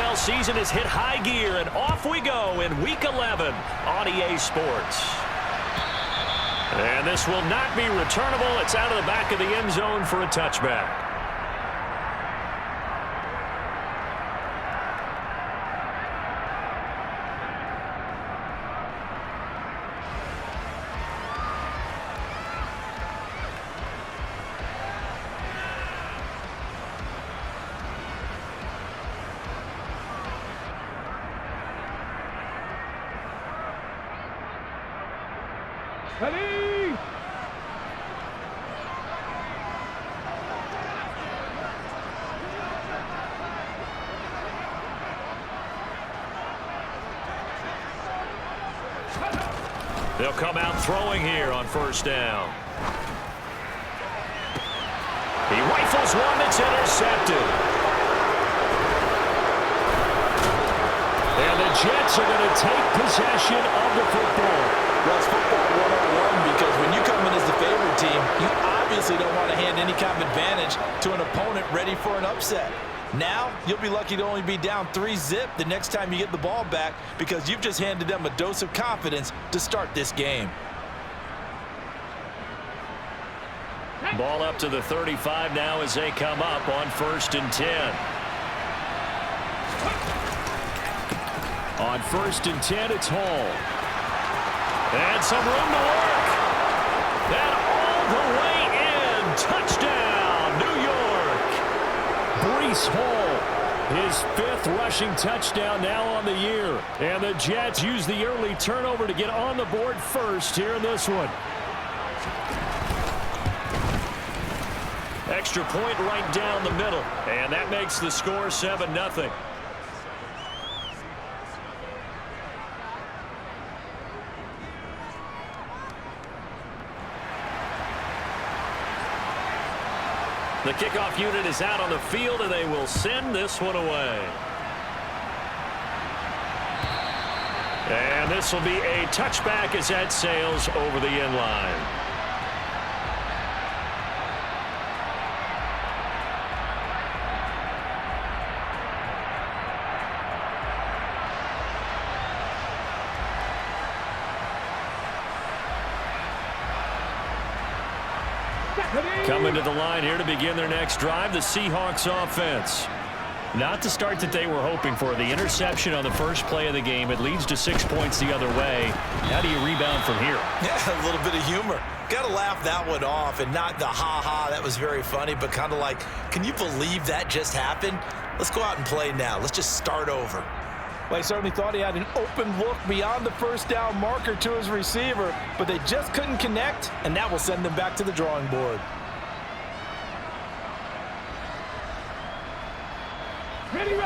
NFL season has hit high gear, and off we go in Week 11 on EA Sports. And this will not be returnable. It's out of the back of the end zone for a touchback. Ready! They'll come out throwing here on first down. He rifles one that's intercepted. And the Jets are going to take possession of the football. Well, it's football 101 because when you come in as the favorite team, you obviously don't want to hand any kind of advantage to an opponent ready for an upset. Now, you'll be lucky to only be down 3-0 the next time you get the ball back because you've just handed them a dose of confidence to start this game. Ball up to the 35 now as they come up on 1st and 10. On 1st and 10, it's Hall. And some room to work. That all the way in. Touchdown, New York. Breece Hall, his 5th rushing touchdown now on the year. And the Jets use the early turnover to get on the board first here in this one. Extra point right down the middle. And that makes the score 7-0. The kickoff unit is out on the field, and they will send this one away. And this will be a touchback as that sails over the end line. Coming to the line here to begin their next drive, the Seahawks offense. Not the start that they were hoping for. The interception on the first play of the game. It leads to 6 points the other way. How do you rebound from here? Yeah, a little bit of humor. Got to laugh that one off, and not the ha-ha, that was very funny, but kind of like, can you believe that just happened? Let's go out and play now. Let's just start over. Well, he certainly thought he had an open look beyond the first down marker to his receiver, but they just couldn't connect, and that will send them back to the drawing board.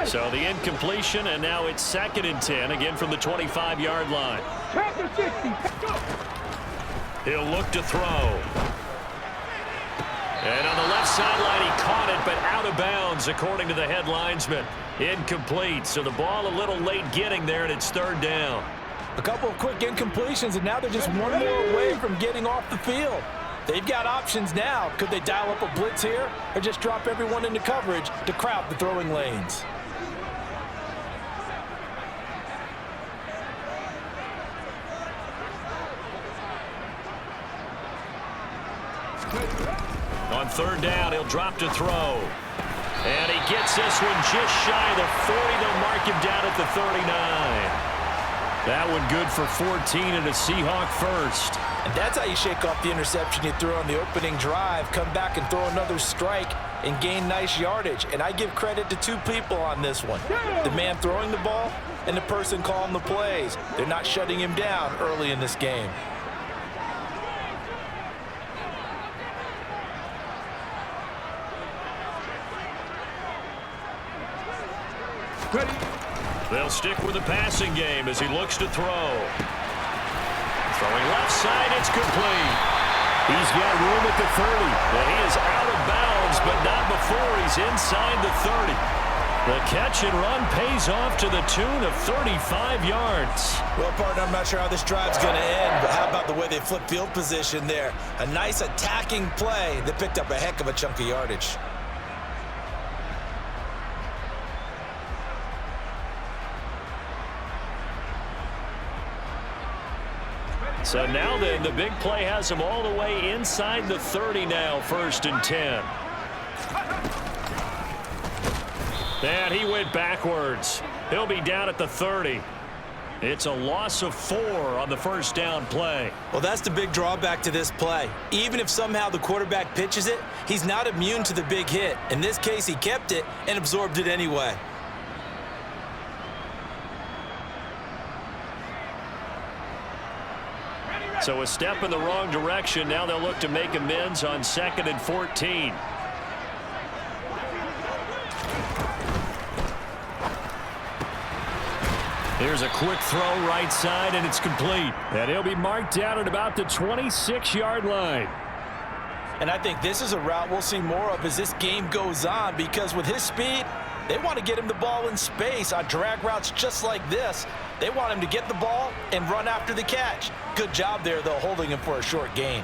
So the incompletion, and now it's 2nd and 10, again from the 25-yard line. He'll look to throw. And on the left sideline, he caught it, but out of bounds, according to the head linesman. Incomplete, so the ball a little late getting there, and it's 3rd down. A couple of quick incompletions, and now they're just one more away from getting off the field. They've got options now. Could they dial up a blitz here or just drop everyone into coverage to crowd the throwing lanes? On 3rd down, he'll drop to throw. And he gets this one just shy of the 40. They'll mark him down at the 39. That one good for 14 and a Seahawk first. And that's how you shake off the interception you threw on the opening drive, come back and throw another strike and gain nice yardage. And I give credit to 2 people on this one. The man throwing the ball and the person calling the plays. They're not shutting him down early in this game. They'll stick with the passing game as he looks to throw. Throwing left side, it's complete. He's got room at the 30. And he is out of bounds, but not before he's inside the 30. The catch and run pays off to the tune of 35 yards. Well, partner, I'm not sure how this drive's going to end, but how about the way they flip field position there? A nice attacking play that picked up a heck of a chunk of yardage. So now then, the big play has him all the way inside the 30 now, 1st and 10. And he went backwards. He'll be down at the 30. It's a loss of 4 on the 1st down play. Well, that's the big drawback to this play. Even if somehow the quarterback pitches it, he's not immune to the big hit. In this case, he kept it and absorbed it anyway. So a step in the wrong direction. Now they'll look to make amends on 2nd and 14. Here's a quick throw right side, and it's complete. And he'll be marked down at about the 26-yard line. And I think this is a route we'll see more of as this game goes on, because with his speed, they want to get him the ball in space on drag routes just like this. They want him to get the ball and run after the catch. Good job there, though, holding him for a short gain.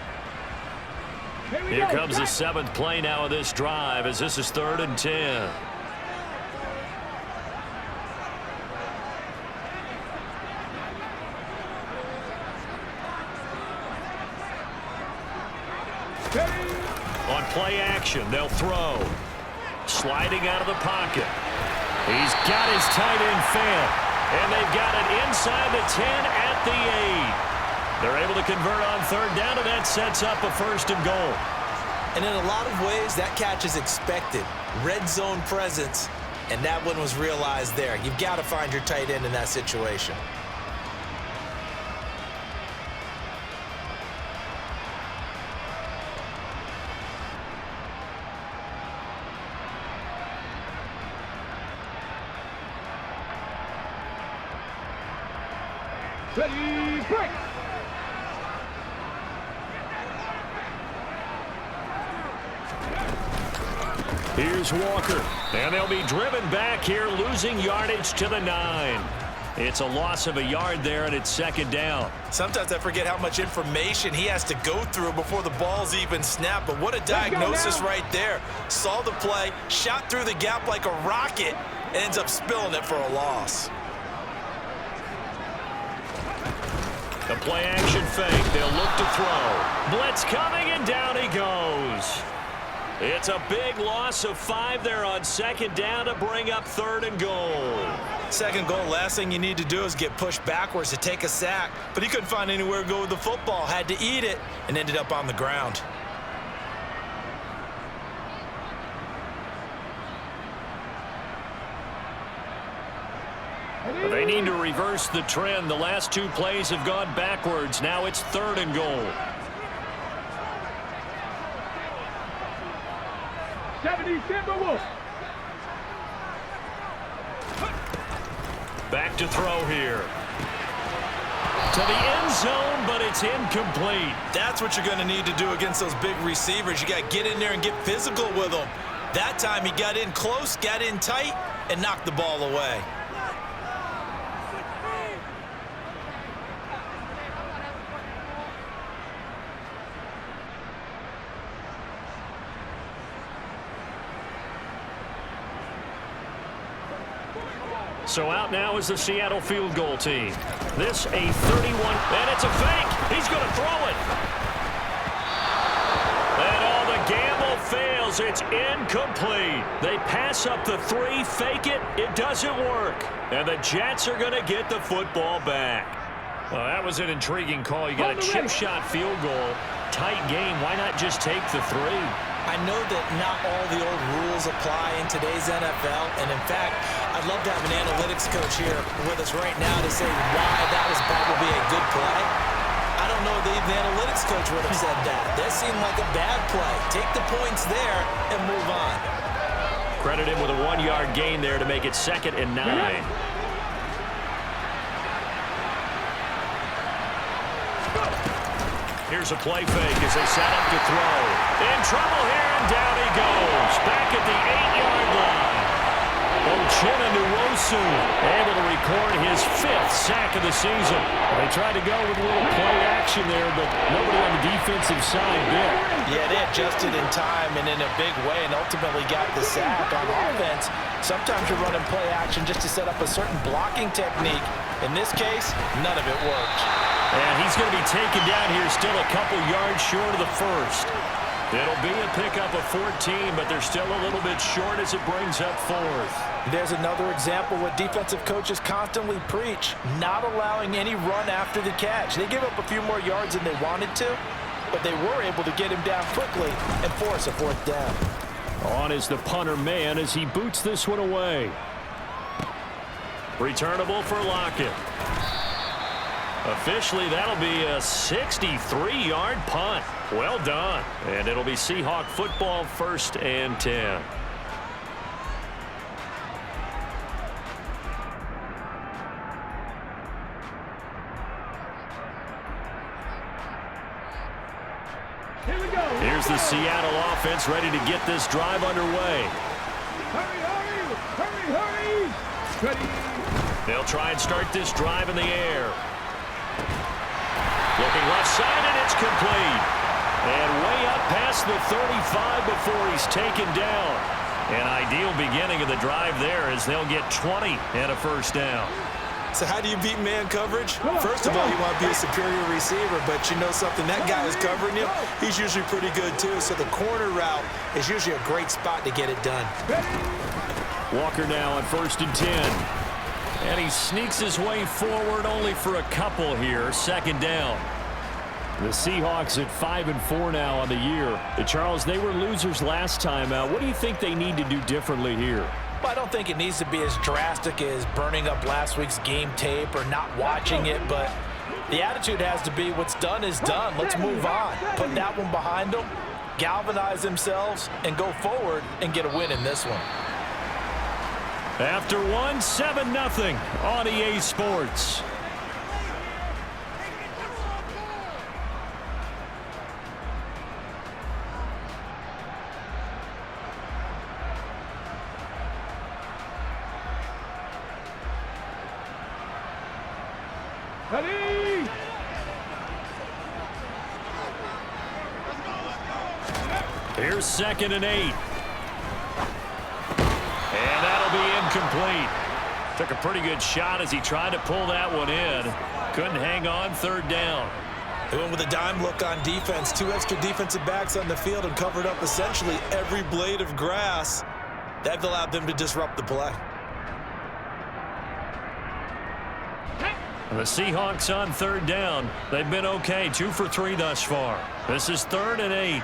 Here comes the 7th play now of this drive, as this is 3rd and 10. On play action, they'll throw. Sliding out of the pocket. He's got his tight end fan. And they've got it inside the 10 at the 8. They're able to convert on 3rd down, and that sets up a 1st and goal. And in a lot of ways, that catch is expected. Red zone presence, and that one was realized there. You've got to find your tight end in that situation. Ready, break! Here's Walker, and they'll be driven back here, losing yardage to the 9. It's a loss of a yard there, and it's 2nd down. Sometimes I forget how much information he has to go through before the ball's even snapped, but what a diagnosis right there. Saw the play, shot through the gap like a rocket, ends up spilling it for a loss. The play action fake. They'll look to throw. Blitz coming, and down he goes. It's a big loss of 5 there on 2nd down to bring up 3rd and goal. 2nd goal, last thing you need to do is get pushed backwards to take a sack. But he couldn't find anywhere to go with the football. Had to eat it and ended up on the ground. They need to reverse the trend. The last 2 plays have gone backwards. Now it's 3rd and goal. 70 Timberwolves. Back to throw here. To the end zone, but it's incomplete. That's what you're going to need to do against those big receivers. You got to get in there and get physical with them. That time he got in close, got in tight, and knocked the ball away. So out now is the Seattle field goal team. This a 31, and it's a fake. He's going to throw it. And all the gamble fails. It's incomplete. They pass up the 3, fake it. It doesn't work. And the Jets are going to get the football back. Well, that was an intriguing call. You got a chip shot field goal. Tight game. Why not just take the 3? I know that not all the old rules apply in today's NFL, and in fact, I'd love to have an analytics coach here with us right now to say why that was probably a good play. I don't know that even the analytics coach would have said that. That seemed like a bad play. Take the points there and move on. Credit him with a 1-yard gain there to make it 2nd and 9. Here's a play fake as they set up to throw. In trouble here, and down he goes. Back at the 8-yard line. Uchenna-Nwosu able to record his 5th sack of the season. They tried to go with a little play action there, but nobody on the defensive side bit. Yeah, they adjusted in time and in a big way and ultimately got the sack. On offense, sometimes you're running play action just to set up a certain blocking technique. In this case, none of it worked. And he's going to be taken down here still a couple yards short of the first. It'll be a pickup of 14, but they're still a little bit short as it brings up 4th. There's another example what defensive coaches constantly preach, not allowing any run after the catch. They give up a few more yards than they wanted to, but they were able to get him down quickly and force a 4th down. On is the punter man as he boots this one away. Returnable for Lockett. Officially, that'll be a 63-yard punt. Well done. And it'll be Seahawk football, 1st and 10. Here we go. Here's the Seattle offense ready to get this drive underway. Hurry, hurry, hurry, hurry. Ready. They'll try and start this drive in the air. Looking left side, and it's complete. And way up past the 35 before he's taken down. An ideal beginning of the drive there as they'll get 20 and a 1st down. So how do you beat man coverage? First of all, you want to be a superior receiver, but you know something, that guy is covering you. He's usually pretty good too, so the corner route is usually a great spot to get it done. Walker now on 1st and 10. And he sneaks his way forward only for a couple here. 2nd down. The Seahawks at 5-4 now on the year. Charles, they were losers last time out. What do you think they need to do differently here? Well, I don't think it needs to be as drastic as burning up last week's game tape or not watching it, but the attitude has to be what's done is done. Let's move on. Put that one behind them, galvanize themselves, and go forward and get a win in this one. After 7-0 on EA Sports. Ready. Here's 2nd and 8. And that'll be incomplete. Took a pretty good shot as he tried to pull that one in. Couldn't hang on. 3rd down. They went with a dime look on defense. 2 extra defensive backs on the field and covered up essentially every blade of grass. That allowed them to disrupt the play. The Seahawks on 3rd down. They've been okay. 2 for 3 thus far. This is 3rd and 8.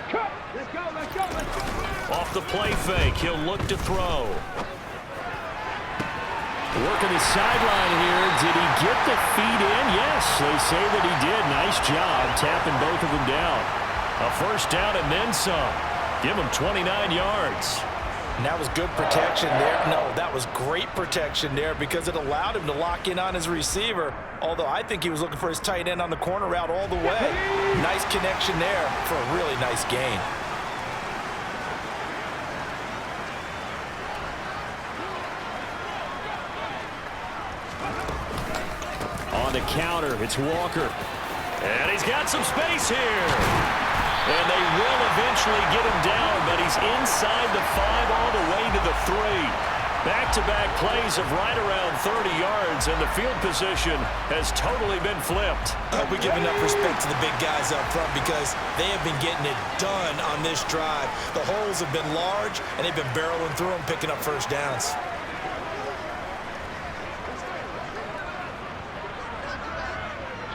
Cut. Let's go, let's go, let's go. Off the play fake, he'll look to throw. Working the sideline here. Did he get the feet in? Yes, they say that he did. Nice job tapping both of them down. A 1st down and then some. Give him 29 yards. And that was good protection there. No, that was great protection there because it allowed him to lock in on his receiver. Although I think he was looking for his tight end on the corner route all the way. Nice connection there for a really nice gain. On the counter, it's Walker. And he's got some space here. And they will eventually get him down, but he's inside the 5 all the way to the 3. Back-to-back plays of right around 30 yards, and the field position has totally been flipped. We give enough respect to the big guys up front because they have been getting it done on this drive. The holes have been large, and they've been barreling through them, picking up 1st downs.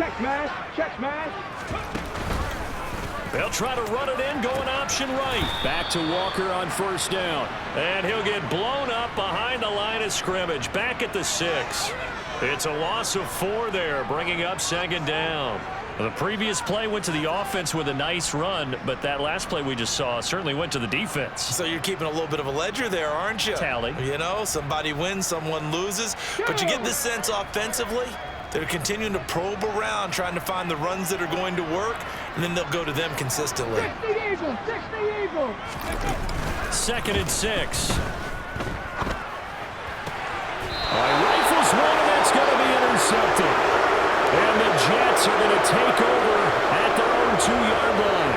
Check smash, check smash. They'll try to run it in, going option right. Back to Walker on 1st down. And he'll get blown up behind the line of scrimmage. Back at the 6. It's a loss of 4 there, bringing up 2nd down. The previous play went to the offense with a nice run, but that last play we just saw certainly went to the defense. So you're keeping a little bit of a ledger there, aren't you? Tally. You know, somebody wins, someone loses. But you get this sense offensively, They're continuing to probe around, trying to find the runs that are going to work, and then they'll go to them consistently. 60 Eagles, 60 Eagles. 2nd and 6. Rifles one, and that's going to be intercepted. And the Jets are going to take over at their own 2-yard line.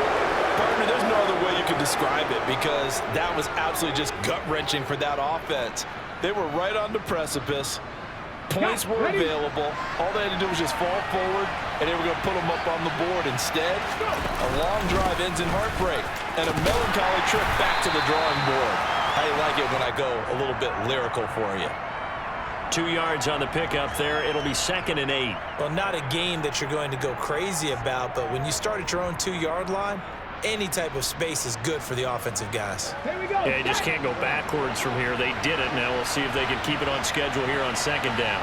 Partner, there's no other way you could describe it because that was absolutely just gut-wrenching for that offense. They were right on the precipice. Points were available. All they had to do was just fall forward, and they were going to put them up on the board. Instead, a long drive ends in heartbreak and a melancholy trip back to the drawing board. How you like it when I go a little bit lyrical for you? 2 yards on the pickup there. It'll be 2nd and 8. Well, not a game that you're going to go crazy about, but when you start at your own 2-yard line, any type of space is good for the offensive guys. Here we go. Yeah, you just can't go backwards from here. They did it. Now we'll see if they can keep it on schedule here on 2nd down.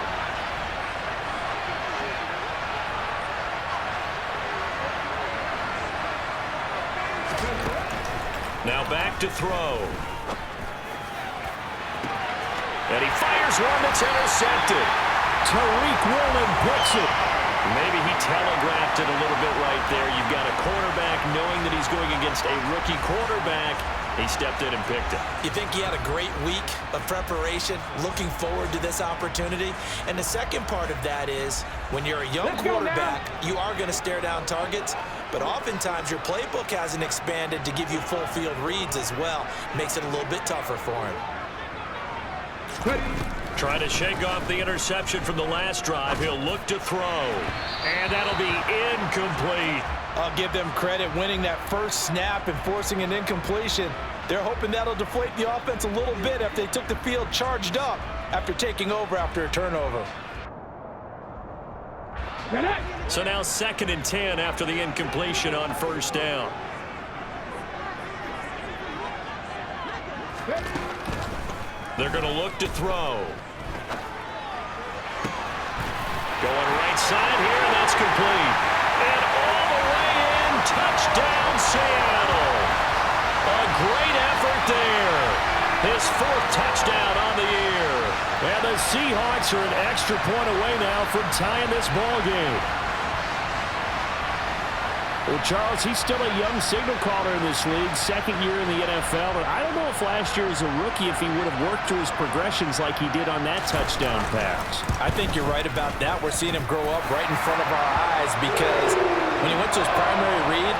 Now back to throw. And he fires one that's intercepted. Tariq Woolen picks it. Maybe he telegraphed it a little bit right there. You've got a quarterback knowing that he's going against a rookie quarterback. He stepped in and picked it. You think he had a great week of preparation, looking forward to this opportunity? And the second part of that is, when you're a young quarterback, you are going to stare down targets, but oftentimes your playbook hasn't expanded to give you full field reads as well. Makes it a little bit tougher for him. Trying to shake off the interception from the last drive. He'll look to throw. And that'll be incomplete. I'll give them credit winning that first snap and forcing an incompletion. They're hoping that'll deflate the offense a little bit after they took the field charged up after taking over after a turnover. So now 2nd and 10 after the incompletion on 1st down. They're going to look to throw. Going right side here, and that's complete. And all the way in, touchdown Seattle. A great effort there. His 4th touchdown on the year. And the Seahawks are an extra point away now from tying this ball game. Well, Charles, he's still a young signal caller in this league, 2nd year in the NFL. But I don't know if last year as a rookie, if he would have worked through his progressions like he did on that touchdown pass. I think you're right about that. We're seeing him grow up right in front of our eyes because when he went to his primary read,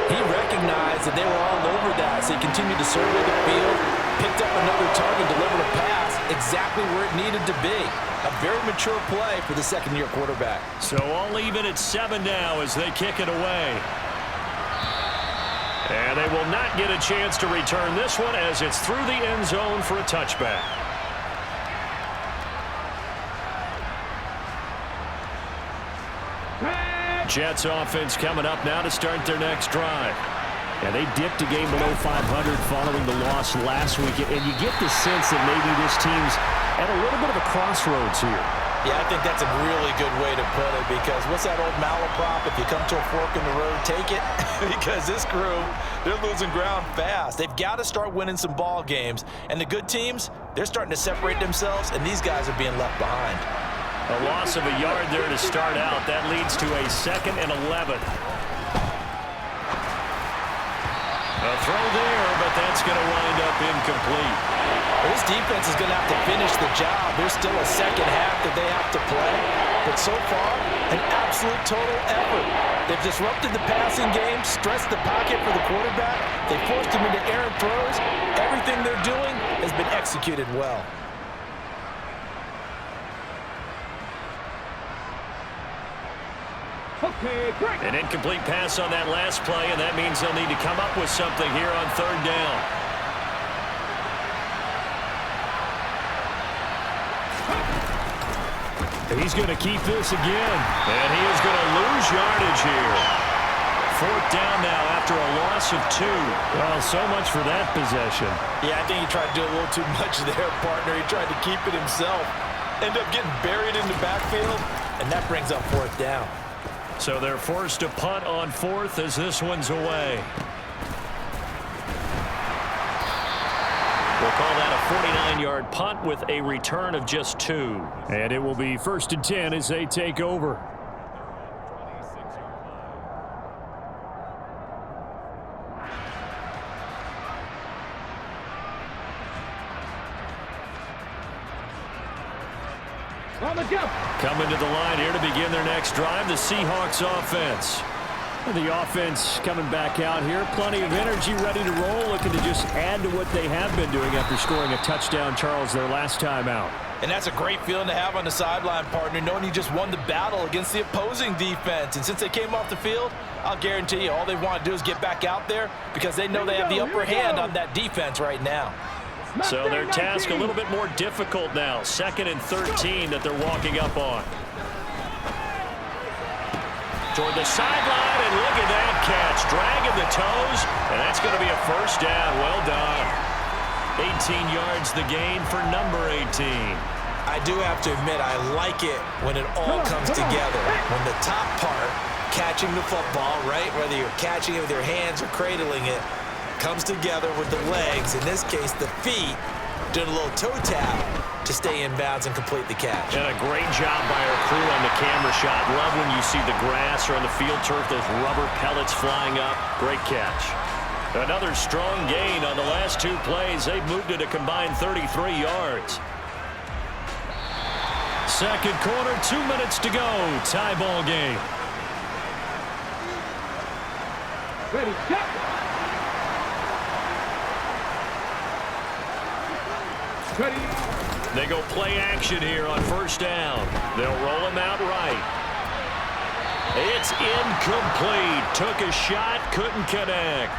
he recognized that they were all over that. So he continued to survey the field, picked up another target, delivered a pass exactly where it needed to be. A very mature play for the 2nd-year quarterback. So all even at 7 now as they kick it away. And they will not get a chance to return this one as it's through the end zone for a touchback. Jets offense coming up now to start their next drive. And they dipped a game below 500 following the loss last week. And you get the sense that maybe this team's at a little bit of a crossroads here. Yeah, I think that's a really good way to put it because what's that old malaprop? If you come to a fork in the road, take it. Because this crew, they're losing ground fast. They've got to start winning some ball games. And the good teams, they're starting to separate themselves, and these guys are being left behind. A loss of a yard there to start out. That leads to a 2nd and 11. A throw there, but that's going to wind up incomplete. Well, this defense is going to have to finish the job. There's still a second half that they have to play. But so far, an absolute total effort. They've disrupted the passing game, stressed the pocket for the quarterback. They forced him into errant throws. Everything they're doing has been executed well. An incomplete pass on that last play, and that means they'll need to come up with something here on 3rd down. He's going to keep this again, and he is going to lose yardage here. 4th down now after a loss of 2. Well, so much for that possession. Yeah, I think he tried to do a little too much there, partner. He tried to keep it himself. Ended up getting buried in the backfield, and that brings up 4th down. So they're forced to punt on 4th as this one's away. We'll call that a 49-yard punt with a return of just 2. And it will be 1st and 10 as they take over. Coming to the line here to begin their next drive, the Seahawks offense. The offense coming back out here. Plenty of energy, ready to roll, looking to just add to what they have been doing after scoring a touchdown, Charles, their last time out. And that's a great feeling to have on the sideline, partner, knowing you just won the battle against the opposing defense. And since they came off the field, I'll guarantee you all they want to do is get back out there because they know they have the upper hand on that defense right now. So their task a little bit more difficult now. 2nd and 13 that they're walking up on. Toward the sideline, and look at that catch. Dragging the toes, and that's going to be a 1st down. Well done. 18 yards the gain for number 18. I do have to admit, I like it when it all comes together. When the top part, catching the football, right, whether you're catching it with your hands or cradling it, comes together with the legs, in this case the feet, doing a little toe tap to stay in bounds and complete the catch. And a great job by our crew on the camera shot. Love when you see the grass or on the field turf, those rubber pellets flying up. Great catch. Another strong gain on the last 2 plays. They've moved it a combined 33 yards. 2nd quarter, 2 minutes to go. Tie ball game. Ready, set. Ready. They go play action here on 1st down. They'll roll him out right. It's incomplete. Took a shot, couldn't connect.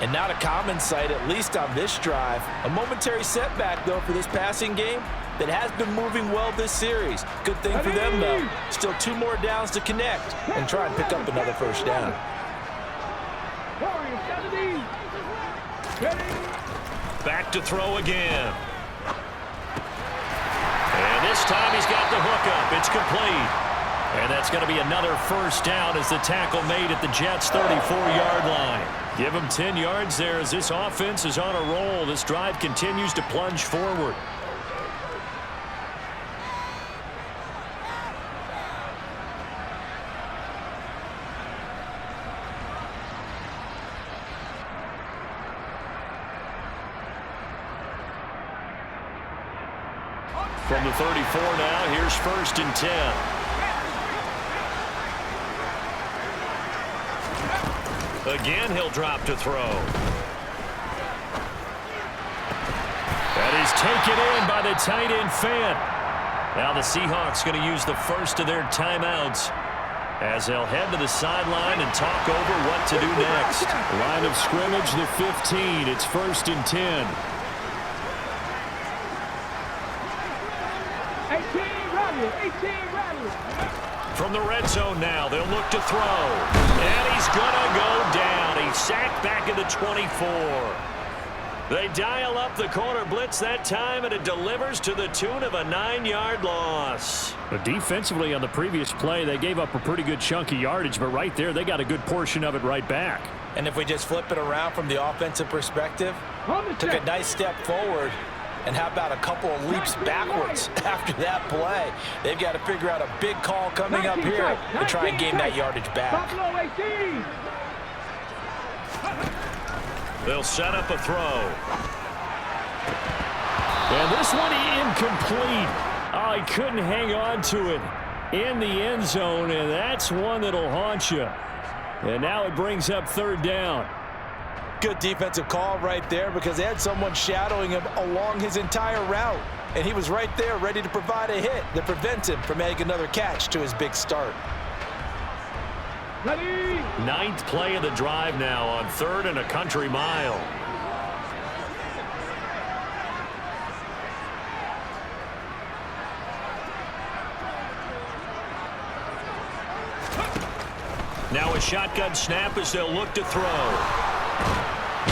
And not a common sight, at least on this drive. A momentary setback, though, for this passing game that has been moving well this series. Good thing for them, though. Still 2 more downs to connect and try and pick up another 1st down. Back to throw again. And this time he's got the hook up. It's complete. And that's going to be another 1st down as the tackle made at the Jets' 34-yard line. Give them 10 yards there as this offense is on a roll. This drive continues to plunge forward. From the 34 now, here's 1st and 10. Again, he'll drop to throw. That is taken in by the tight end Fant. Now the Seahawks going to use the first of their timeouts as they'll head to the sideline and talk over what to do next. Line of scrimmage, the 15. It's 1st and 10. 18 rattle. From the red zone now, they'll look to throw. And he's going to go down. He's sacked back at the 24. They dial up the corner blitz that time, and it delivers to the tune of a 9-yard loss. But defensively on the previous play, they gave up a pretty good chunk of yardage, but right there, they got a good portion of it right back. And if we just flip it around from the offensive perspective, took a nice step forward, and how about a couple of leaps backwards after that play? They've got to figure out a big call coming up here to try and gain that yardage back. They'll set up a throw. And this one incomplete. Oh, he couldn't hang on to it in the end zone, and that's one that'll haunt you. And now it brings up 3rd down. Good defensive call right there because they had someone shadowing him along his entire route. And he was right there ready to provide a hit that prevents him from making another catch to his big start. Ready. 9th play of the drive now on 3rd and a country mile. Now a shotgun snap as they'll look to throw.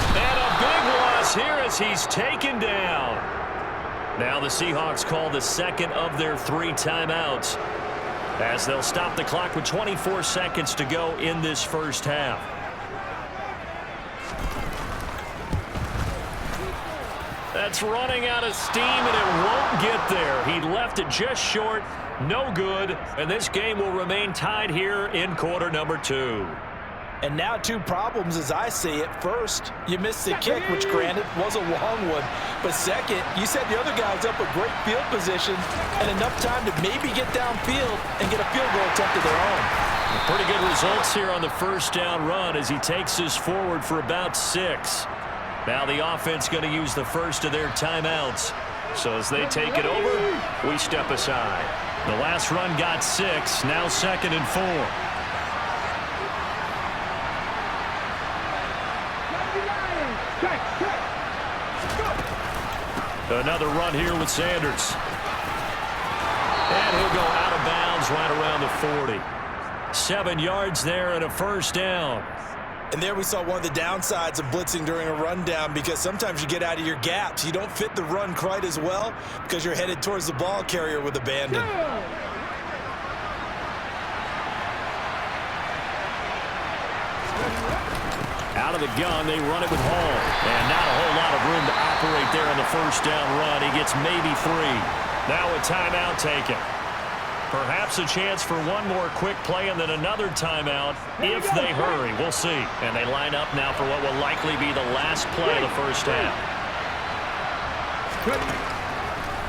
And a big loss here as he's taken down. Now the Seahawks call the 2nd of their 3 timeouts as they'll stop the clock with 24 seconds to go in this first half. That's running out of steam, and it won't get there. He left it just short. No good. And this game will remain tied here in quarter number 2. And now 2 problems as I see it. First, you missed the kick, which granted was a long one. But second, you set the other guys up with great field position and enough time to maybe get downfield and get a field goal attempt of their own. Pretty good results here on the first down run as he takes us forward for about 6. Now the offense going to use the first of their timeouts. So as they take it over, we step aside. The last run got 6, now 2nd and 4. Another run here with Sanders. And he'll go out of bounds right around the 40. 7 yards there and a first down. And there we saw one of the downsides of blitzing during a rundown, because sometimes you get out of your gaps. You don't fit the run quite as well because you're headed towards the ball carrier with abandon. Out of the gun, they run it with Hall. And not a whole lot of room to operate there on the first down run. He gets maybe 3. Now a timeout taken. Perhaps a chance for one more quick play and then another timeout if they hurry. We'll see. And they line up now for what will likely be the last play of the first half.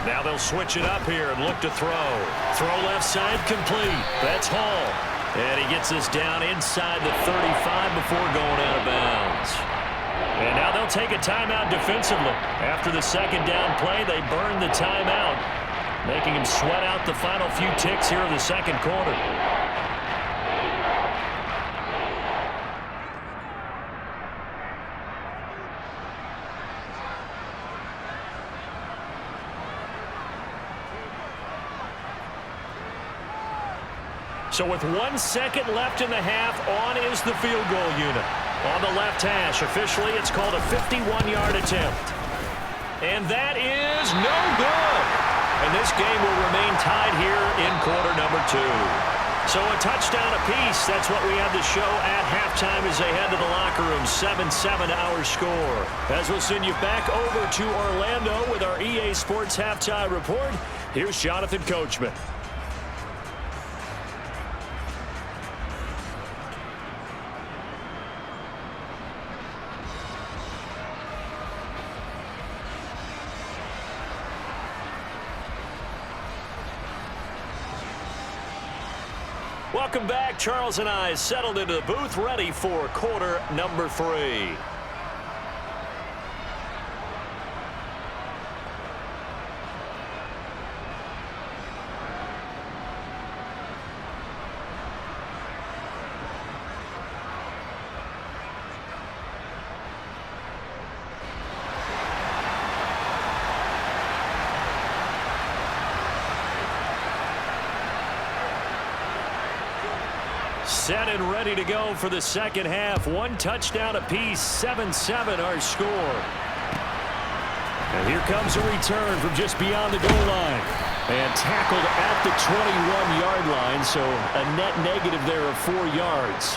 Now they'll switch it up here and look to throw. Throw left side complete. That's Hall. And he gets us down inside the 35 before going out of bounds. And now they'll take a timeout defensively. After the second down play, they burn the timeout, making him sweat out the final few ticks here of the second quarter. So with 1 second left in the half, on is the field goal unit. On the left hash, officially it's called a 51-yard attempt. And that is no good. And this game will remain tied here in quarter number 2. So a touchdown apiece. That's what we have to show at halftime as they head to the locker room. 7-7 our score. As we'll send you back over to Orlando with our EA Sports Halftime Report, here's Jonathan Coachman. Welcome back. Charles and I settled into the booth, ready for quarter number 3. Set and ready to go for the second half. 1 touchdown apiece, 7-7 our score. And here comes a return from just beyond the goal line. And tackled at the 21-yard line, so a net negative there of 4 yards.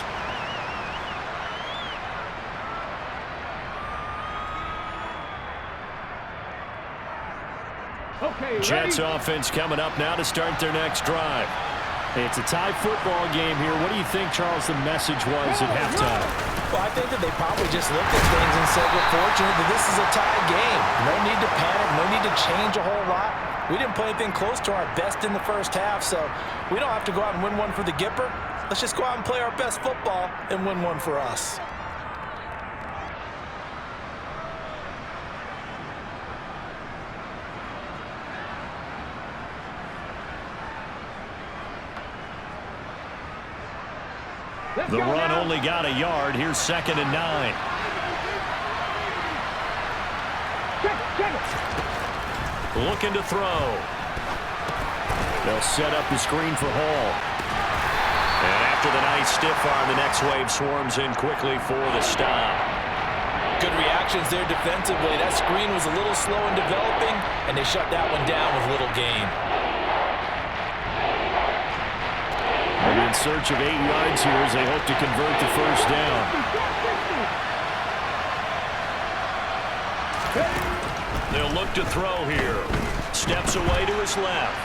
Okay, Jets offense coming up now to start their next drive. It's a tie football game here. What do you think, Charles, the message was at halftime? Well, I think that they probably just looked at things and said, we're fortunate that this is a tie game. No need to panic. No need to change a whole lot. We didn't play anything close to our best in the first half, so we don't have to go out and win one for the Gipper. Let's just go out and play our best football and win one for us. The run only got a yard. Here's 2nd and 9. Looking to throw. They'll set up the screen for Hall. And after the nice stiff arm, the next wave swarms in quickly for the stop. Good reactions there defensively. That screen was a little slow in developing, and they shut that one down with little gain. In search of 8 yards here as they hope to convert the first down. They'll look to throw here. Steps away to his left.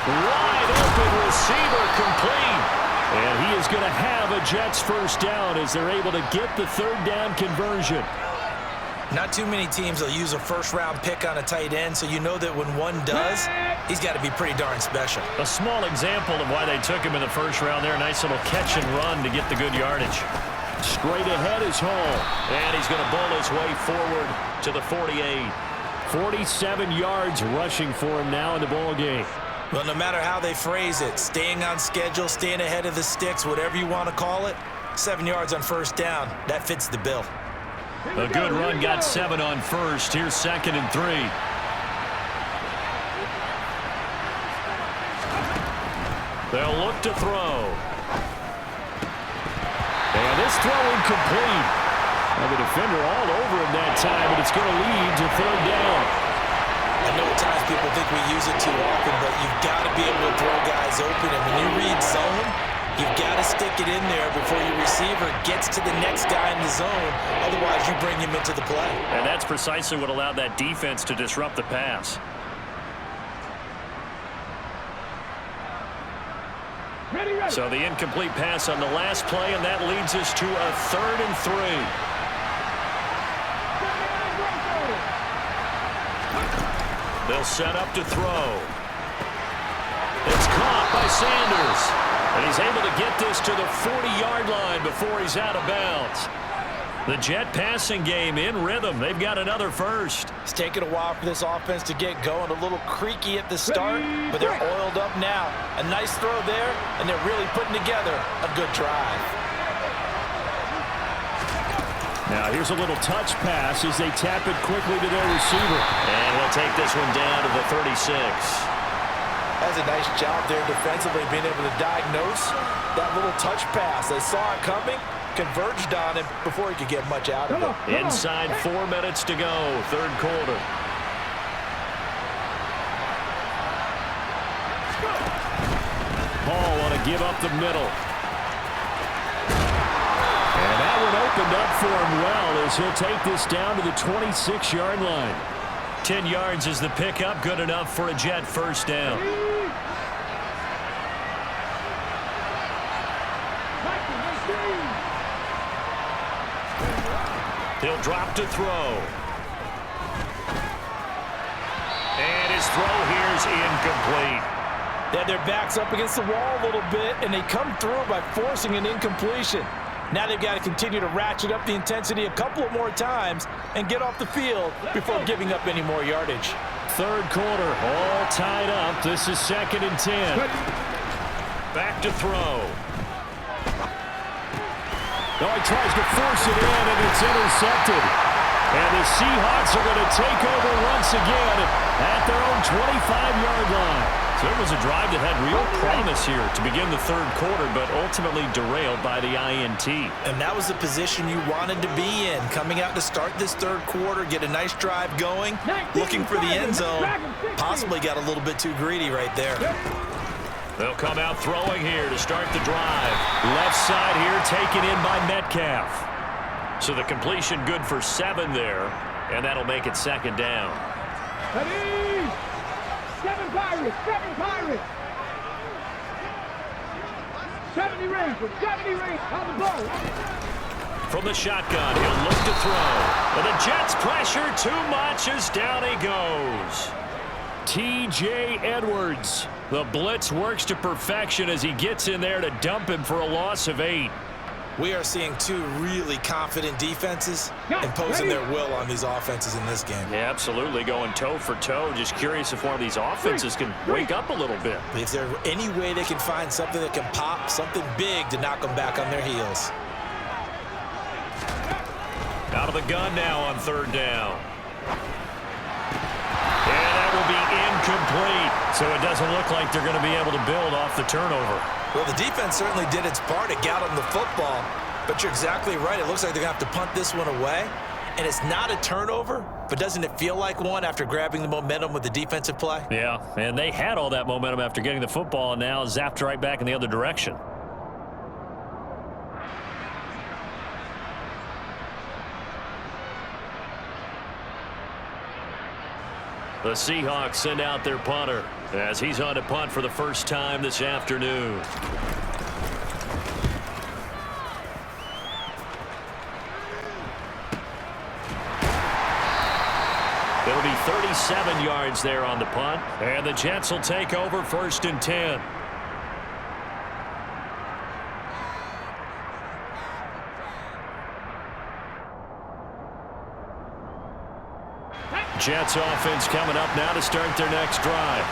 Wide open receiver complete. And he is going to have a Jets first down as they're able to get the third down conversion. Not too many teams will use a first-round pick on a tight end, so you know that when one does, he's got to be pretty darn special. A small example of why they took him in the first round there. A nice little catch and run to get the good yardage. Straight ahead is Hall. And he's going to bowl his way forward to the 48. 47 yards rushing for him now in the ball game. Well, no matter how they phrase it, staying on schedule, staying ahead of the sticks, whatever you want to call it, 7 yards on first down, that fits the bill. A good run got 7 on first. Here's 2nd and 3. They'll look to throw. And this throw incomplete. Well, the defender all over him that time, but it's going to lead to third down. I know at times people think we use it too often, but you've got to be able to throw guys open. And when you read zone, you've got to stick it in there before your receiver gets to the next guy in the zone. Otherwise, you bring him into the play. And that's precisely what allowed that defense to disrupt the pass. So the incomplete pass on the last play, and that leads us to a 3rd and 3. They'll set up to throw. It's caught by Sanders. And he's able to get this to the 40-yard line before he's out of bounds. The Jet passing game in rhythm. They've got another first. It's taken a while for this offense to get going. A little creaky at the start, but they're oiled up now. A nice throw there, and they're really putting together a good drive. Now here's a little touch pass as they tap it quickly to their receiver. And we'll take this one down to the 36. That's a nice job there defensively, being able to diagnose that little touch pass. They saw it coming, converged on him before he could get much out of it. Inside 4 minutes to go, third quarter. Hall want to give up the middle. And that one opened up for him well as he'll take this down to the 26-yard line. 10 yards is the pickup, good enough for a Jet first down. He'll drop to throw. And his throw here is incomplete. They had their backs up against the wall a little bit, and they come through by forcing an incompletion. Now they've got to continue to ratchet up the intensity a couple of more times and get off the field before giving up any more yardage. Third quarter, all tied up. This is 2nd and 10. Back to throw. No, he tries to force it in, and it's intercepted. And the Seahawks are going to take over once again at their own 25-yard line. So it was a drive that had real promise here to begin the third quarter, but ultimately derailed by the INT. And that was the position you wanted to be in, coming out to start this third quarter, get a nice drive going, looking for the end zone. Possibly got a little bit too greedy right there. They'll come out throwing here to start the drive. Left side here taken in by Metcalf. So the completion good for 7 there, and that'll make it 2nd down. Ready? 7 Pirates, 7 Pirates. 70 Rangers, 70 Rangers on the ball. From the shotgun, he'll look to throw. But the Jets pressure too much as down he goes. T.J. Edwards. The blitz works to perfection as he gets in there to dump him for a loss of 8. We are seeing two really confident defenses imposing their will on these offenses in this game. Yeah, absolutely, going toe for toe. Just curious if one of these offenses can wake up a little bit. If there's any way they can find something that can pop, something big to knock them back on their heels. Out of the gun now on 3rd down. And that will be incomplete. So it doesn't look like they're going to be able to build off the turnover. Well, the defense certainly did its part to get them the football, but you're exactly right. It looks like they're going to have to punt this one away, and it's not a turnover, but doesn't it feel like one after grabbing the momentum with the defensive play? Yeah, and they had all that momentum after getting the football, and now zapped right back in the other direction. The Seahawks send out their punter as he's on to punt for the first time this afternoon. It'll be 37 yards there on the punt, and the Jets will take over 1st and 10. Jets offense coming up now to start their next drive.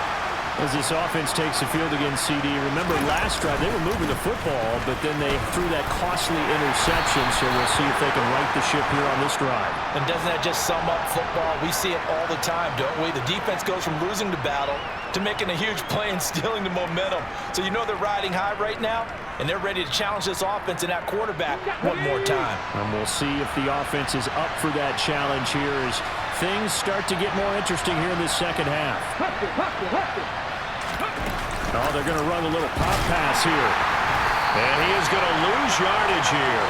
As this offense takes the field against CD, remember last drive they were moving the football, but then they threw that costly interception, so we'll see if they can right the ship here on this drive. And doesn't that just sum up football? We see it all the time, don't we? The defense goes from losing the battle to making a huge play and stealing the momentum. So you know they're riding high right now, and they're ready to challenge this offense and that quarterback one more time. And we'll see if the offense is up for that challenge here as things start to get more interesting here in this second half. Oh, they're going to run a little pop pass here. And he is going to lose yardage here.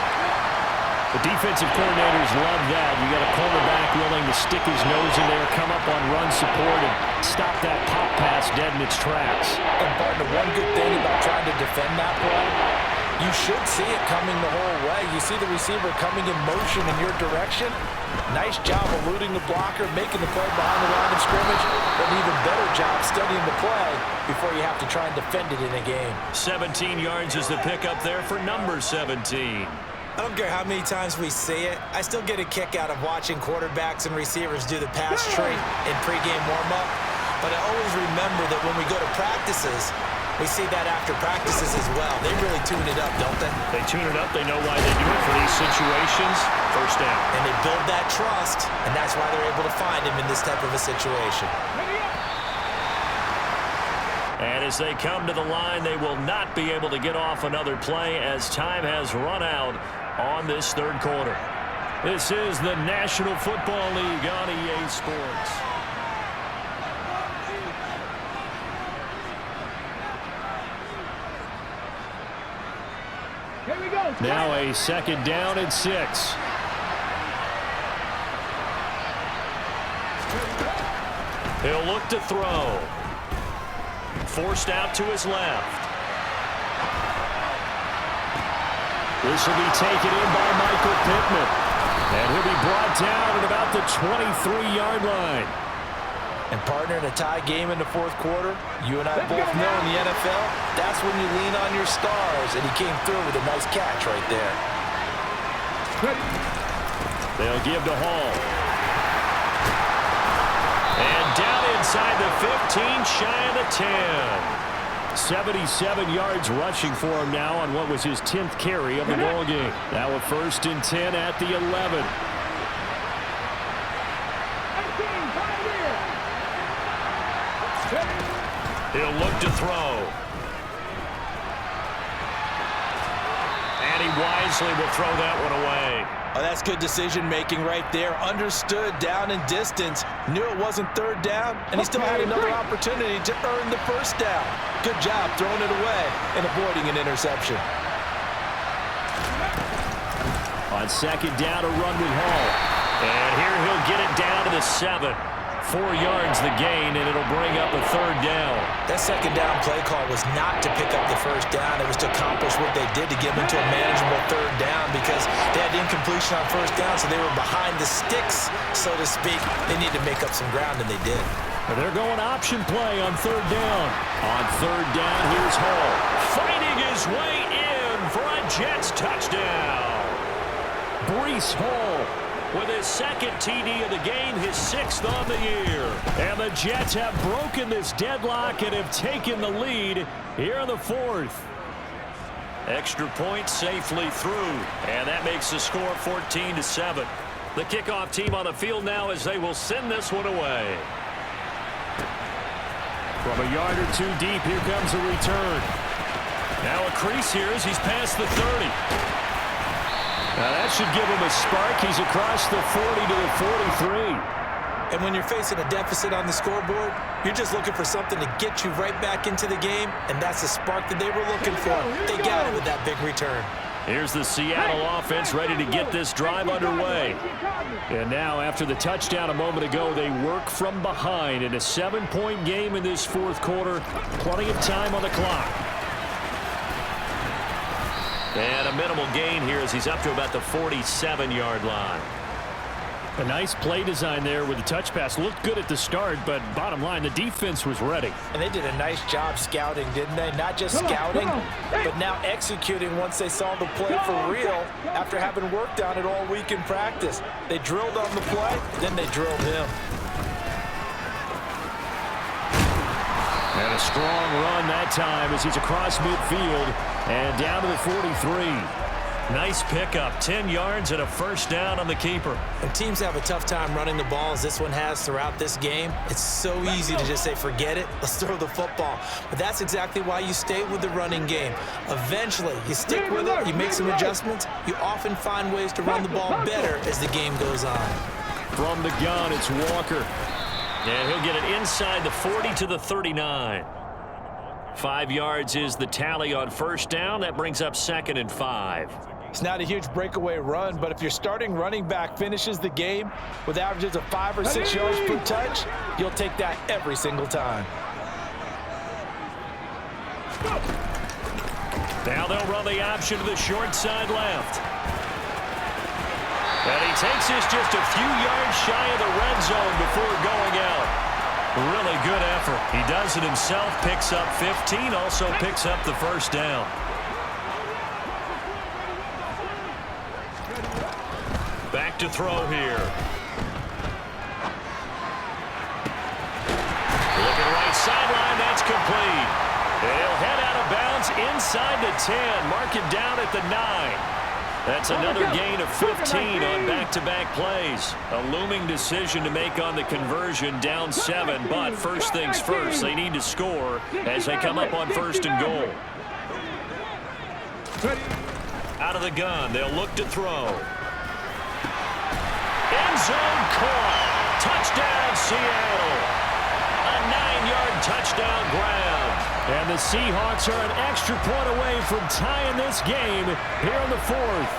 The defensive coordinators love that. You got a cornerback willing to stick his nose in there, come up on run support, and stop that pop pass dead in its tracks. And partner, one good thing about trying to defend that play, you should see it coming the whole way. You see the receiver coming in motion in your direction. Nice job eluding the blocker, making the play behind the line of scrimmage, but an even better job studying the play before you have to try and defend it in a game. 17 yards is the pickup there for number 17. I don't care how many times we see it. I still get a kick out of watching quarterbacks and receivers do the pass tree in pregame warm-up. But I always remember that when we go to practices, we see that after practices as well. They really tune it up, don't they? They tune it up. They know why they do it for these situations. First down. And they build that trust, and that's why they're able to find him in this type of a situation. And as they come to the line, they will not be able to get off another play as time has run out on this third quarter. This is the National Football League on EA Sports. Here we go. Now a 2nd down and 6. He'll look to throw. Forced out to his left. This will be taken in by Michael Pittman. And he'll be brought down at about the 23-yard line. And partner, in a tie game in the 4th quarter, you and I both know in the NFL, that's when you lean on your stars. And he came through with a nice catch right there. They'll give to Hall. And down inside the 15, shy of the 10. 77 yards rushing for him now on what was his 10th carry of the ball game. Now a 1st and 10 at the 11. He'll look to throw. And he wisely will throw that one away. Oh, that's good decision-making right there. Understood down and distance. Knew it wasn't 3rd down, and he still had another opportunity to earn the 1st down. Good job throwing it away and avoiding an interception. On 2nd down, a run with Hall. And here he'll get it down to the 7. 4 yards the gain, and it'll bring up a 3rd down. That 2nd down play call was not to pick up the 1st down. It was to accomplish what they did to get them into a manageable 3rd down because they had incompletion on 1st down, so they were behind the sticks, so to speak. They need to make up some ground, and they did. They're going option play on 3rd down. On 3rd down, here's Hall. Fighting his way in for a Jets touchdown. Breece Hall with his 2nd TD of the game, his 6th on the year. And the Jets have broken this deadlock and have taken the lead here in the 4th. Extra point safely through, and that makes the score 14-7. The kickoff team on the field now as they will send this one away. From a yard or 2 deep, here comes a return. Now a crease here as he's past the 30. Now that should give him a spark. He's across the 40 to the 43. And when you're facing a deficit on the scoreboard, you're just looking for something to get you right back into the game, and that's the spark that they were looking for. They got it with that big return. Here's the Seattle offense ready to get this drive underway. And now, after the touchdown a moment ago, they work from behind in a 7-point game in this fourth quarter. Plenty of time on the clock. And a minimal gain here as he's up to about the 47-yard line. A nice play design there with the touch pass. Looked good at the start, but bottom line, the defense was ready. And they did a nice job scouting, didn't they? Not just scouting, but now executing once they saw the play for real after having worked on it all week in practice. They drilled on the play, then they drilled him. And a strong run that time as he's across midfield and down to the 43. Nice pickup, 10 yards and a first down on the keeper. When teams have a tough time running the ball as this one has throughout this game, it's so easy to just say, forget it, let's throw the football. But that's exactly why you stay with the running game. Eventually, you stick with it, you make some adjustments, you often find ways to run the ball better as the game goes on. From the gun, it's Walker. And he'll get it inside the 40 to the 39. 5 yards is the tally on first down. That brings up 2nd and 5. It's not a huge breakaway run, but if your starting running back finishes the game with averages of 5 or 6 yards per touch, you'll take that every single time. Now they'll run the option to the short side left. And he takes this just a few yards shy of the red zone before going out. Really good effort. He does it himself, picks up 15, also picks up the first down. Back to throw here. Looking right sideline, that's complete. He'll head out of bounds inside the 10, mark it down at the 9. That's another gain of 15 on back-to-back plays. A looming decision to make on the conversion, down 7, but first things first, they need to score as they come up on 1st and goal. Out of the gun, they'll look to throw. End zone caught. Touchdown, Seattle. A 9-yard touchdown grab. And the Seahawks are an extra point away from tying this game here in the 4th.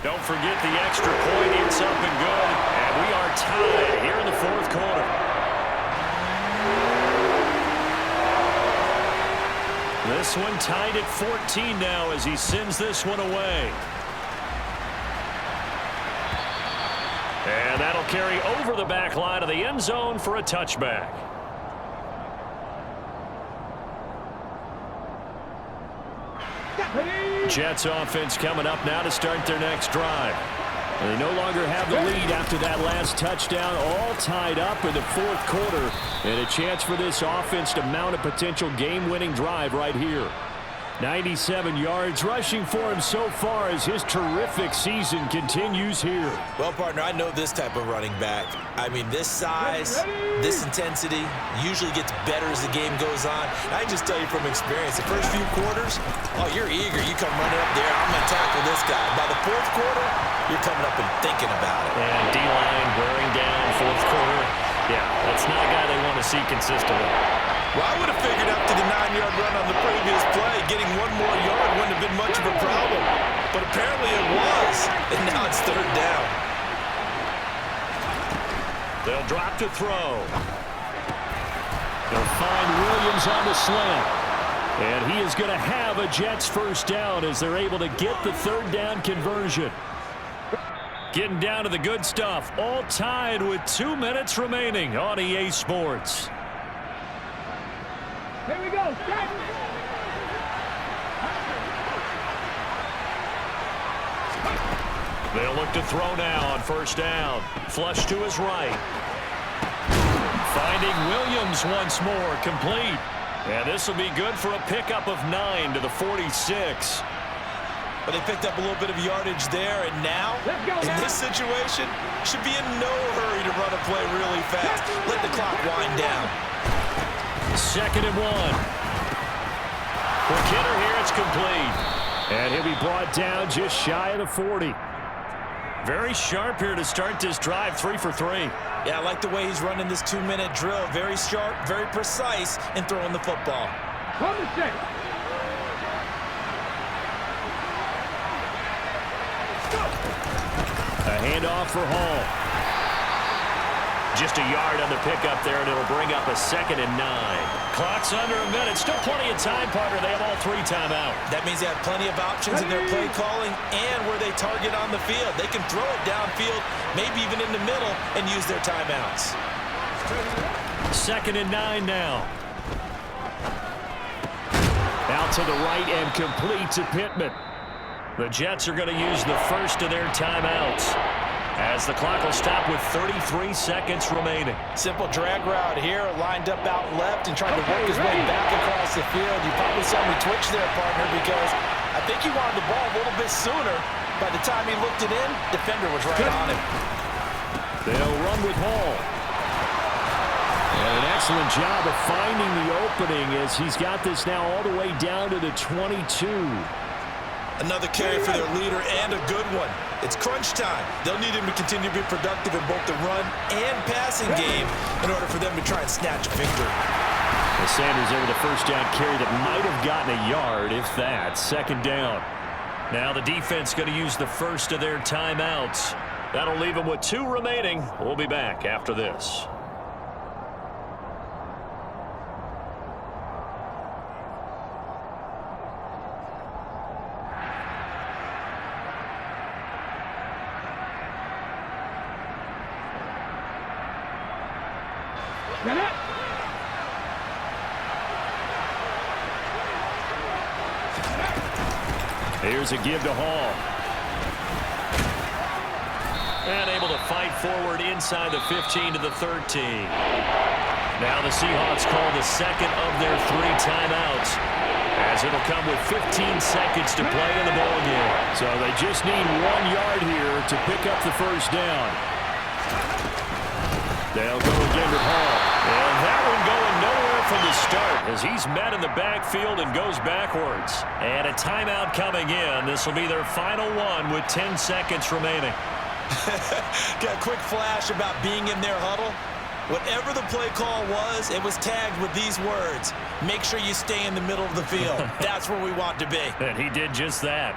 Don't forget the extra point. It's up and good. And we are tied here in the 4th quarter. This one tied at 14 now as he sends this one away. And that'll carry over the back line of the end zone for a touchback. Jets offense coming up now to start their next drive. They no longer have the lead after that last touchdown, all tied up in the 4th quarter. And a chance for this offense to mount a potential game-winning drive right here. 97 yards rushing for him so far as his terrific season continues here. Well, partner, I know this type of running back. I mean, this size, this intensity usually gets better as the game goes on. And I can just tell you from experience, the first few quarters, oh, you're eager. You come running up there, I'm going to tackle this guy. By the 4th quarter, you're coming up and thinking about it. And D-line wearing down 4th quarter. Yeah, that's not a guy they want to see consistently. Well, I would have figured after the 9-yard run on the previous play, getting 1 more yard wouldn't have been much of a problem. But apparently it was, and now it's 3rd down. They'll drop to throw. They'll find Williams on the slant. And he is going to have a Jets first down as they're able to get the 3rd down conversion. Getting down to the good stuff, all tied with 2 minutes remaining on EA Sports. Here we go. They'll look to throw now on 1st down. Flush to his right. Finding Williams once more, complete. And this will be good for a pickup of 9 to the 46. But they picked up a little bit of yardage there, and now, in this situation, should be in no hurry to run a play really fast. Let the clock wind down. 2nd and 1. For Kidder here, it's complete. And he'll be brought down just shy of the 40. Very sharp here to start this drive, 3 for 3. Yeah, I like the way he's running this 2-minute drill. Very sharp, very precise in throwing the football. Come to check. A handoff for Hall. Just a yard on the pickup there, and it'll bring up a 2nd and 9. Clock's under a minute. Still plenty of time, partner. They have all 3 timeout. That means they have plenty of options in their play calling and where they target on the field. They can throw it downfield, maybe even in the middle, and use their timeouts. 2nd and 9 now. Out to the right and complete to Pittman. The Jets are going to use the first of their timeouts, as the clock will stop with 33 seconds remaining. Simple drag route here, lined up out left and trying to work his way back across the field. You probably saw me twitch there, partner, because I think he wanted the ball a little bit sooner. By the time he looked it in, defender was right on him. They'll run with Hall. And an excellent job of finding the opening as he's got this now all the way down to the 22. Another carry for their leader and a good one. It's crunch time. They'll need him to continue to be productive in both the run and passing game in order for them to try and snatch a victory. The Sanders there with a first down carry that might have gotten a yard, if that. 2nd down. Now the defense going to use the first of their timeouts. That'll leave them with 2 remaining. We'll be back after this. Here's a give to Hall. And able to fight forward inside the 15 to the 13. Now the Seahawks call the second of their 3 timeouts, as it'll come with 15 seconds to play in the ball game. So they just need 1 yard here to pick up the first down. They'll go again with Hall. And that one going nowhere from the start, as he's met in the backfield and goes backwards. And a timeout coming in. This will be their final one with 10 seconds remaining. Got a quick flash about being in their huddle. Whatever the play call was, it was tagged with these words: make sure you stay in the middle of the field. That's where we want to be. And he did just that.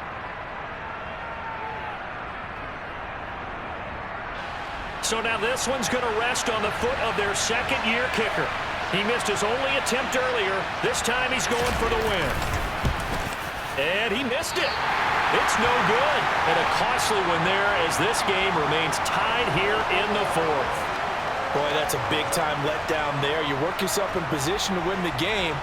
So now this one's going to rest on the foot of their 2nd-year kicker. He missed his only attempt earlier. This time he's going for the win. And he missed it. It's no good. And a costly one there, as this game remains tied here in the 4th. Boy, that's a big-time letdown there. You work yourself in position to win the game,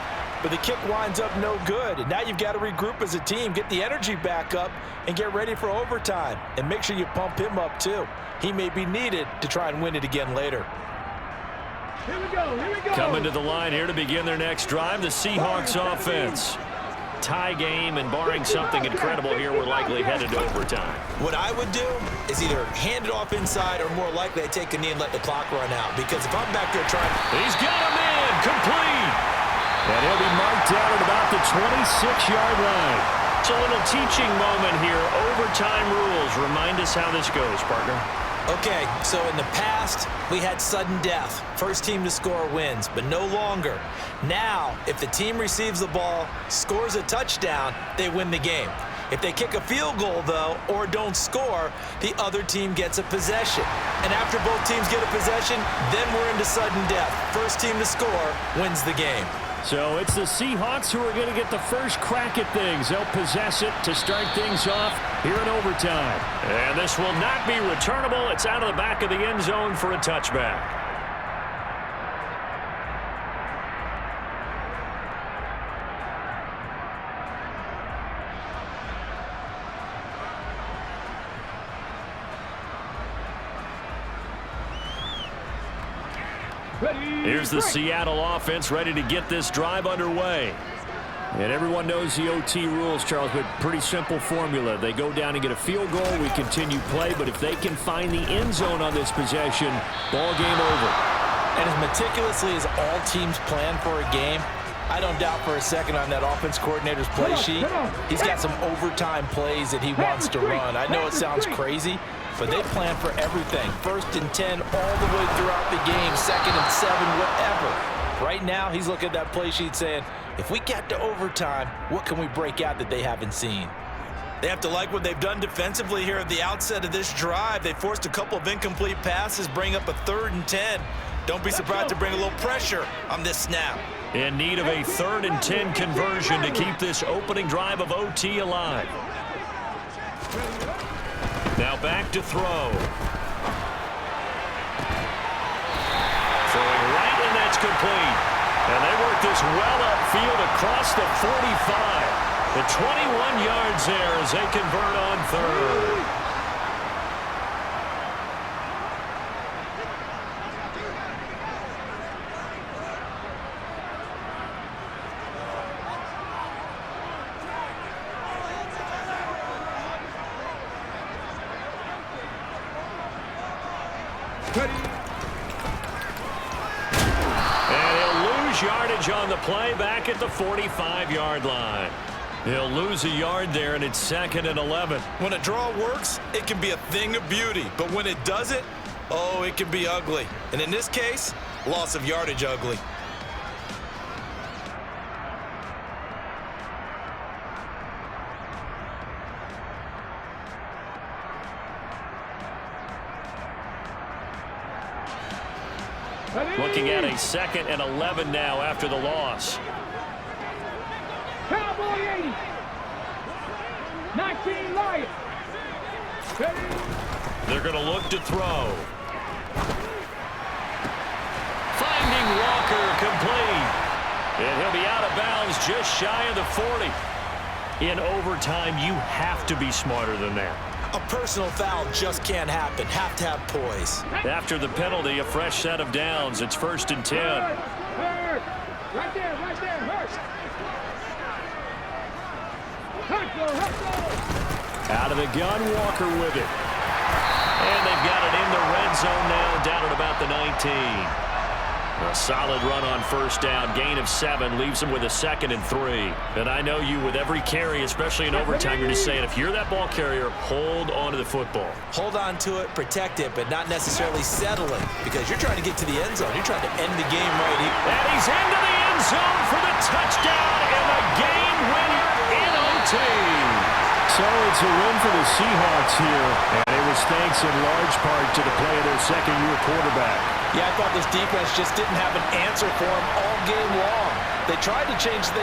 but the kick winds up no good. And now you've got to regroup as a team, get the energy back up, and get ready for overtime. And make sure you pump him up, too. He may be needed to try and win it again later. Here we go, here we go. Coming to the line here to begin their next drive, the Seahawks offense. Tie game, and barring something incredible here, we're likely headed to overtime. What I would do is either hand it off inside, or more likely I take a knee and let the clock run out. Because if I'm back there trying... He's got him in, complete. And he'll be marked down at about the 26-yard line. It's a little teaching moment here. Overtime rules. Remind us how this goes, partner. Okay, so in the past, we had sudden death. First team to score wins, but no longer. Now, if the team receives the ball, scores a touchdown, they win the game. If they kick a field goal, though, or don't score, the other team gets a possession. And after both teams get a possession, then we're into sudden death. First team to score wins the game. So it's the Seahawks who are going to get the first crack at things. They'll possess it to start things off here in overtime. And this will not be returnable. It's out of the back of the end zone for a touchback. Here's the Seattle offense ready to get this drive underway. And everyone knows the OT rules, Charles, but pretty simple formula. They go down and get a field goal, we continue play, but if they can find the end zone on this possession, ball game over. And as meticulously as all teams plan for a game, I don't doubt for a second on that offense coordinator's play sheet, he's got some overtime plays that he wants to run. I know it sounds crazy, but they plan for everything. 1st and 10 all the way throughout the game, 2nd and 7, whatever. Right now, he's looking at that play sheet saying, if we get to overtime, what can we break out that they haven't seen? They have to like what they've done defensively here at the outset of this drive. They forced a couple of incomplete passes, bring up a 3rd and 10. Don't be surprised to bring a little pressure on this snap. In need of a 3rd and 10 conversion to keep this opening drive of OT alive. Now back to throw. Throwing right, and that's complete. And they work this well upfield across the 45. The 21 yards there as they convert on 3rd. And he'll lose yardage on the play back at the 45-yard line. He'll lose a yard there, and it's 2nd and 11. When a draw works, it can be a thing of beauty. But when it doesn't, oh, it can be ugly. And in this case, loss of yardage ugly. Looking at a 2nd and 11 now after the loss. Cowboy 80. 19 Lions. They're going to look to throw. Finding Walker complete. And he'll be out of bounds just shy of the 40. In overtime, you have to be smarter than that. A personal foul just can't happen. Have to have poise. After the penalty, a fresh set of downs. It's 1st and 10. Hurst. Right there, Hurst. Out of the gun, Walker with it. And they've got it in the red zone now, down at about the 19. A solid run on 1st down, gain of 7, leaves them with a 2nd and 3. And I know you, with every carry, especially in overtime, you're just saying, if you're that ball carrier, hold on to the football. Hold on to it, protect it, but not necessarily settle it, because you're trying to get to the end zone. You're trying to end the game right here. And he's into the end zone for the touchdown and the game winner in OT. So it's a win for the Seahawks here, and it was thanks in large part to the play of their second-year quarterback. Yeah, I thought this defense just didn't have an answer for him all game long. They tried to change things